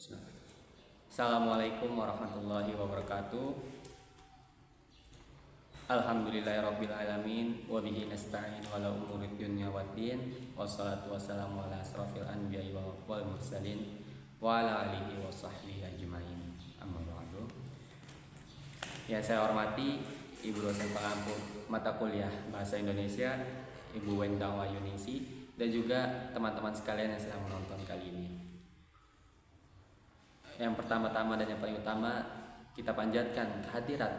Assalamualaikum warahmatullahi wabarakatuh. Alhamdulillahirabbil alamin wa bihi nasta'in wa la umurid dunya waddin. Wassalatu wassalamu ala asrofil anbiya'i wal mursalin wa ala alihi wa sahbihi ajmain. Amma ba'du. Yang saya hormati Ibu dosen pengampu mata kuliah Bahasa Indonesia, Ibu Wendang Wayuningsi, dan juga teman-teman sekalian yang sedang menonton kali ini. Yang pertama-tama dan yang paling utama, kita panjatkan kehadirat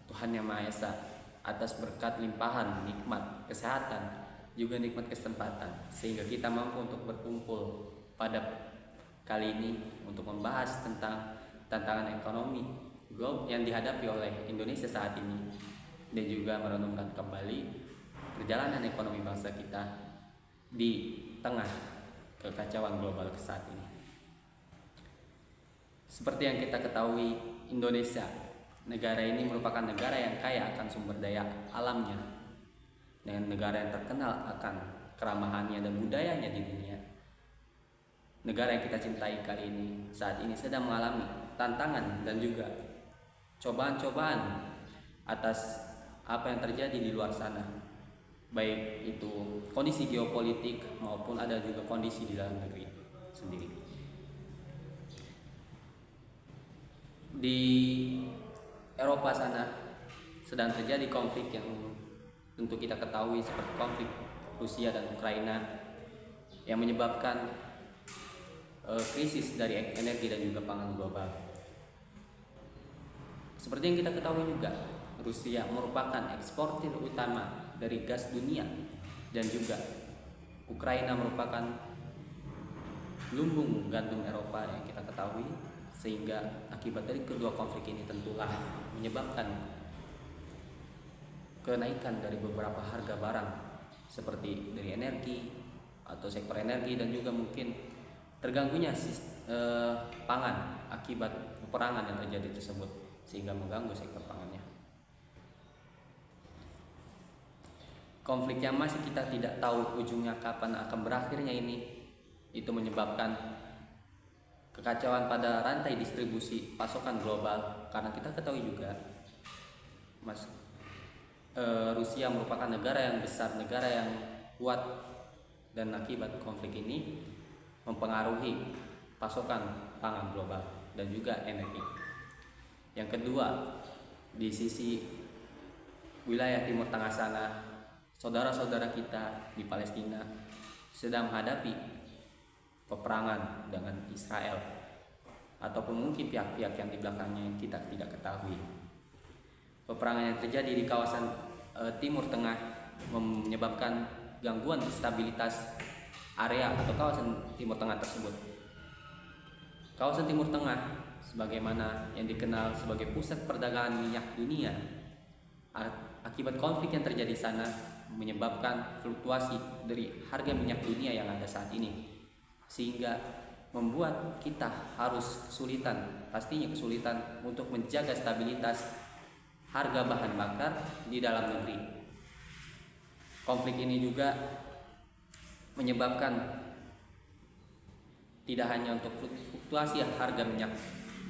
Tuhan Yang Maha Esa atas berkat limpahan nikmat kesehatan, juga nikmat kesempatan, sehingga kita mampu untuk berkumpul pada kali ini untuk membahas tentang tantangan ekonomi yang dihadapi oleh Indonesia saat ini, dan juga merenungkan kembali perjalanan ekonomi bangsa kita di tengah kekacauan global saat ini. Seperti yang kita ketahui, Indonesia, negara ini merupakan negara yang kaya akan sumber daya alamnya, dengan negara yang terkenal akan keramahannya dan budayanya di dunia. Negara yang kita cintai kali ini saat ini sedang mengalami tantangan dan juga cobaan-cobaan atas apa yang terjadi di luar sana, baik itu kondisi geopolitik maupun ada juga kondisi di dalam negeri sendiri. Di Eropa sana sedang terjadi konflik yang tentu kita ketahui, seperti konflik Rusia dan Ukraina, yang menyebabkan krisis dari energi dan juga pangan global. Seperti yang kita ketahui juga, Rusia merupakan eksportir utama dari gas dunia, dan juga Ukraina merupakan lumbung gandum Eropa yang kita ketahui, sehingga akibat dari kedua konflik ini tentulah menyebabkan kenaikan dari beberapa harga barang, seperti dari energi atau sektor energi, dan juga mungkin terganggunya pangan akibat peperangan yang terjadi tersebut, sehingga mengganggu sektor pangannya. Konflik yang masih kita tidak tahu ujungnya kapan akan berakhirnya ini, itu menyebabkan kekacauan pada rantai distribusi pasokan global, karena kita ketahui juga Rusia merupakan negara yang besar, negara yang kuat, dan akibat konflik ini mempengaruhi pasokan pangan global dan juga energi. Yang kedua, di sisi wilayah Timur Tengah sana, saudara-saudara kita di Palestina sedang menghadapi peperangan dengan Israel, ataupun mungkin pihak-pihak yang di belakangnya yang kita tidak ketahui. Peperangan yang terjadi di kawasan Timur Tengah menyebabkan gangguan stabilitas area atau kawasan Timur Tengah tersebut. Kawasan Timur Tengah sebagaimana yang dikenal sebagai pusat perdagangan minyak dunia, akibat konflik yang terjadi di sana menyebabkan fluktuasi dari harga minyak dunia yang ada saat ini, sehingga membuat kita harus pastinya kesulitan untuk menjaga stabilitas harga bahan bakar di dalam negeri. Konflik ini juga menyebabkan tidak hanya untuk fluktuasi harga minyak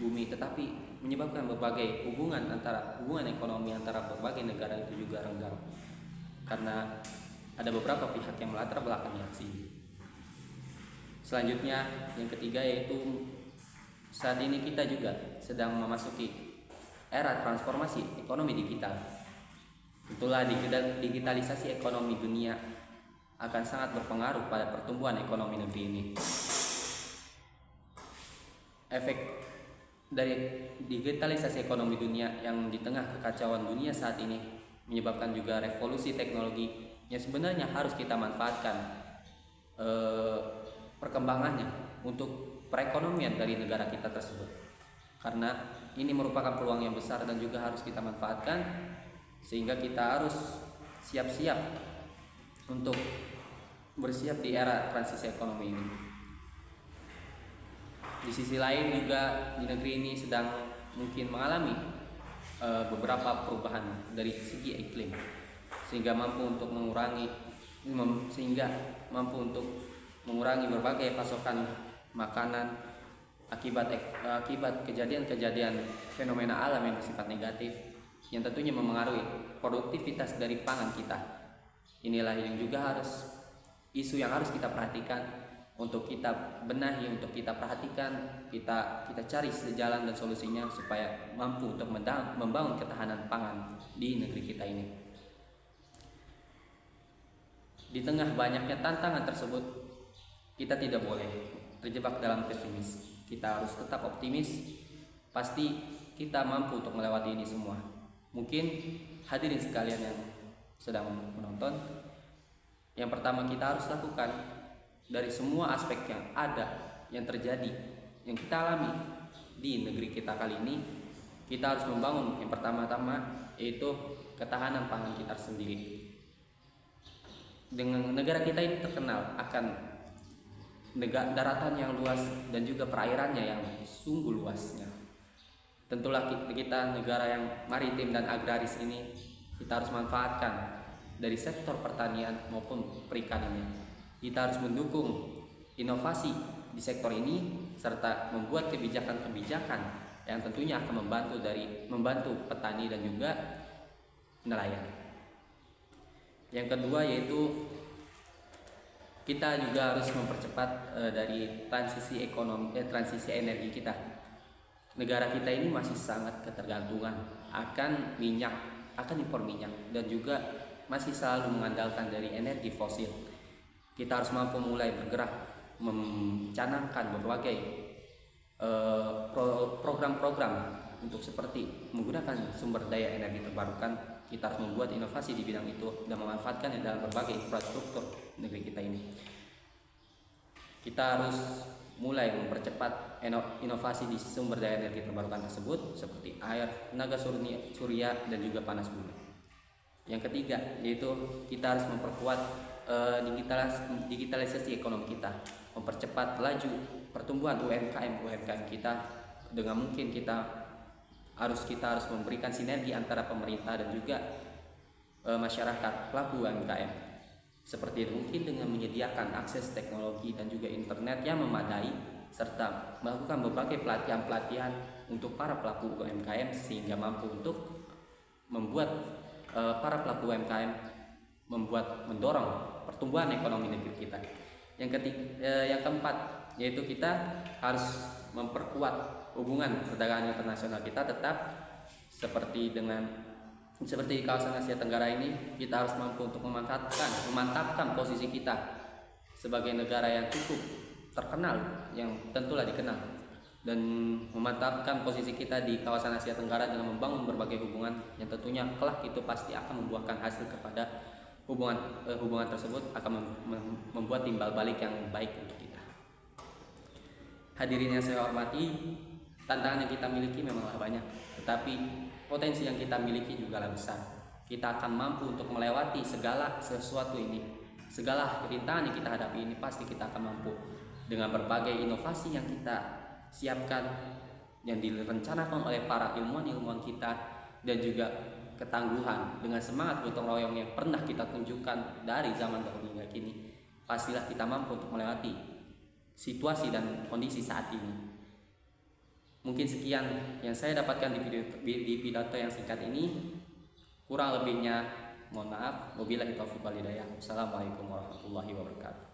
bumi, tetapi menyebabkan berbagai hubungan ekonomi antara berbagai negara itu juga renggang, karena ada beberapa pihak yang melatar belakangi aksi ini. Selanjutnya, yang ketiga, yaitu saat ini kita juga sedang memasuki era transformasi ekonomi digital. Itulah digitalisasi ekonomi dunia akan sangat berpengaruh pada pertumbuhan ekonomi negeri ini. Efek dari digitalisasi ekonomi dunia yang di tengah kekacauan dunia saat ini menyebabkan juga revolusi teknologi yang sebenarnya harus kita manfaatkan perkembangannya untuk perekonomian dari negara kita tersebut, karena ini merupakan peluang yang besar dan juga harus kita manfaatkan, sehingga kita harus siap-siap untuk bersiap di era transisi ekonomi ini. Di sisi lain juga di negeri ini sedang mungkin mengalami beberapa perubahan dari segi iklim, sehingga mampu untuk mengurangi berbagai pasokan makanan, akibat kejadian-kejadian fenomena alam yang bersifat negatif yang tentunya memengaruhi produktivitas dari pangan kita. Inilah yang juga isu yang harus kita perhatikan, untuk kita benahi, untuk kita perhatikan, kita cari sejalan dan solusinya supaya mampu untuk membangun ketahanan pangan di negeri kita ini. Di tengah banyaknya tantangan tersebut, kita tidak boleh terjebak dalam pesimis. Kita harus tetap optimis. Pasti kita mampu untuk melewati ini semua. Mungkin hadirin sekalian yang sedang menonton, yang pertama kita harus lakukan dari semua aspek yang ada, yang terjadi, yang kita alami di negeri kita kali ini, kita harus membangun yang pertama-tama yaitu ketahanan pangan kita sendiri. Dengan negara kita ini terkenal akan daratan yang luas dan juga perairannya yang sungguh luasnya. Tentulah kita negara yang maritim dan agraris ini, kita harus manfaatkan dari sektor pertanian maupun perikanian. Kita harus mendukung inovasi di sektor ini serta membuat kebijakan-kebijakan yang tentunya akan membantu petani dan juga nelayan. Yang kedua yaitu kita juga harus mempercepat dari transisi energi kita. Negara kita ini masih sangat ketergantungan akan impor minyak, dan juga masih selalu mengandalkan dari energi fosil. Kita harus mampu mulai bergerak mencanangkan berbagai program-program untuk seperti menggunakan sumber daya energi terbarukan. Kita harus membuat inovasi di bidang itu dan memanfaatkannya dalam berbagai infrastruktur negeri kita ini. Kita harus mulai mempercepat inovasi di sumber daya energi terbarukan tersebut seperti air, tenaga surya, dan juga panas bumi. Yang ketiga yaitu kita harus memperkuat digitalisasi ekonomi kita, mempercepat laju pertumbuhan UMKM kita. Dengan mungkin kita harus memberikan sinergi antara pemerintah dan juga masyarakat pelaku UMKM. Seperti mungkin dengan menyediakan akses teknologi dan juga internet yang memadai, serta melakukan berbagai pelatihan untuk para pelaku UMKM sehingga mampu untuk membuat para pelaku UMKM mendorong pertumbuhan ekonomi negeri kita. Yang keempat yaitu kita harus memperkuat hubungan perdagangan internasional kita tetap seperti di kawasan Asia Tenggara ini. Kita harus mampu untuk memantapkan posisi kita sebagai negara yang cukup terkenal, yang tentulah dikenal, dan memantapkan posisi kita di kawasan Asia Tenggara dengan membangun berbagai hubungan yang tentunya kelak itu pasti akan membuahkan hasil kepada hubungan tersebut akan membuat timbal balik yang baik untuk kita. Hadirin yang saya hormati, tantangan yang kita miliki memanglah banyak, tetapi potensi yang kita miliki juga besar. Kita akan mampu untuk melewati segala sesuatu ini, segala rintangan yang kita hadapi ini pasti kita akan mampu dengan berbagai inovasi yang kita siapkan, yang direncanakan oleh para ilmuwan kita, dan juga ketangguhan dengan semangat gotong royong yang pernah kita tunjukkan dari zaman dahulu hingga kini. Pastilah kita mampu untuk melewati situasi dan kondisi saat ini. Mungkin sekian yang saya dapatkan di pidato yang singkat ini. Kurang lebihnya mohon maaf. Wabillahi taufiq wal hidayah. Assalamualaikum warahmatullahi wabarakatuh.